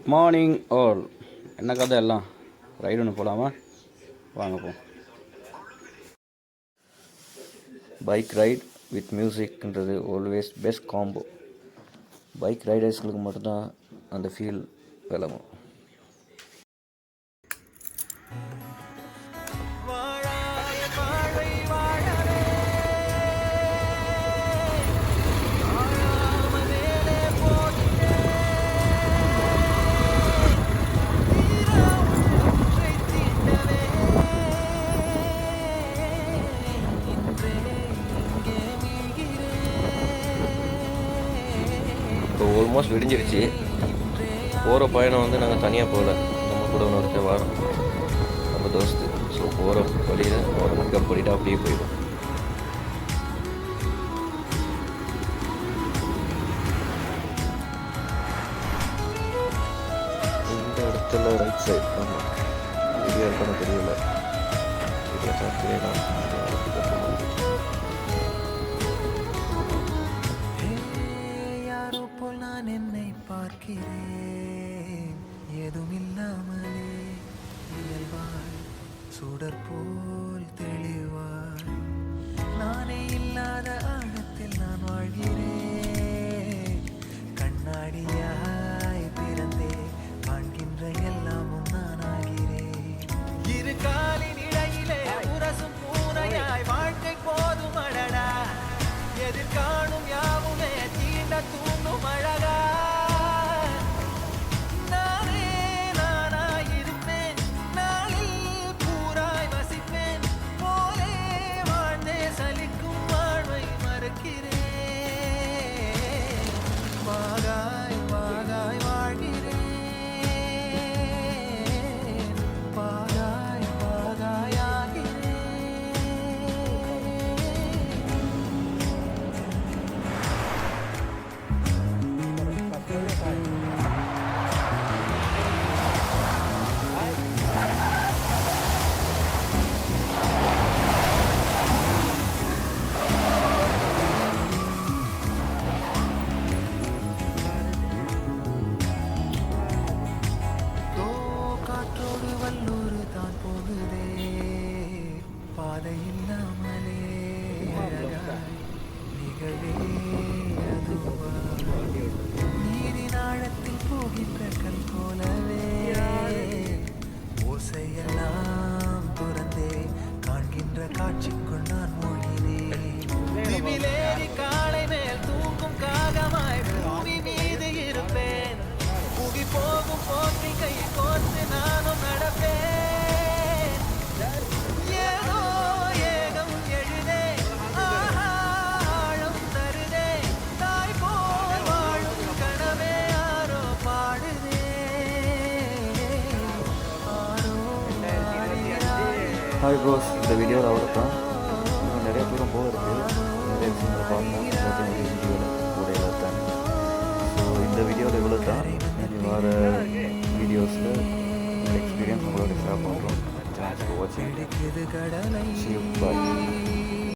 Good morning all. என்ன கதை எல்லாம் ரைடு ஒன்று போகலாமா? வாங்க போ. பைக் ரைட் வித் மியூசிக்ன்றது ஆல்வேஸ் பெஸ்ட் காம்போ. பைக் ரைடர்ஸ்களுக்கு மட்டும்தான் அந்த ஃபீல் விளங்கும். இப்போ ஆல்மோஸ்ட் விடிஞ்சிருச்சு. போகிற பயணம் வந்து நாங்கள் தனியாக போகல, நம்ம கூட ஒன்று வாரம் நம்ம தோஸ்து. ஸோ போகிற வழியில் அவரை பிக்கப் பண்ணிவிட்டு அப்படியே போயிடும். இந்த இடத்துல ரைட் சைட் ஆமாம் வீடியோ இருக்கான்னு தெரியல. வீடியோ தான் என்னை பார்க்கிறேன் ஏதுமில்லாமலே இயல்பாய் சுடர் போல் தெளிவாய் நானே இல்லாத ஆழத்தில் நான் வாழ்கிறேன். கண்ணாடியாய் பிறந்தே காண்கின்ற எல்லாமும் நான் ஆகிறேன். இரு காலின் இடையிலே உரசும் பூனையாய் வாழ்க்கை போதும் அடடா. எதிர்காணும் யாவுமே தீண்ட தூண்டும் அழகா. நானே நானாயிருப்பேன், நாளில் பூராய் வசிப்பேன். போலே வாழ்ந்தே சலிக்கும் வாழ்வை மறுக்கிறேன். வாகாய் வாகாய் வாழ்கிறேன். வாகாய் வாகாய் ஆகிறேன். காற்றோடு வல்லூர் தான் போகுதே பாதை இல்லாமலே அழகாய் நிகழே அதுவா. நீரின் ஆழத்தில் போகின்ற கல் போலவே ஓசையெல்லாம் துறந்தே காண்கின்ற காட்சிக்குள் நான் மூழ்கினேன். விவிலேறி காலை மேல் தூங்கும் காகமாய் பூமி மீது இருப்பேன். புகி போகும் போற்றி கை கோர்த்து நானும் நடப்பேன். ஏதோ ஏகம் எழுதே ஆழம் தருதே. தாய் போல் வாழும் கனவே யாரோ பாடுதே. ஹாய் ப்ரோஸ், இந்த வீடியோவில் அவ்வளோ தான். இன்னும் நிறைய தூரம் போக இருக்குது. நிறைய விஷயங்களை பார்க்கணும். வீடியோவில் கூட எல்லாத்தாங்க. ஸோ இந்த வீடியோவில் இவ்வளோ தான். வர வீடியோஸில் எக்ஸ்பீரியன்ஸ் உங்களோட ஷேர் பண்ணுறோம். தேங்க்ஸ் ஃபார் வாட்சிங். See you. Bye.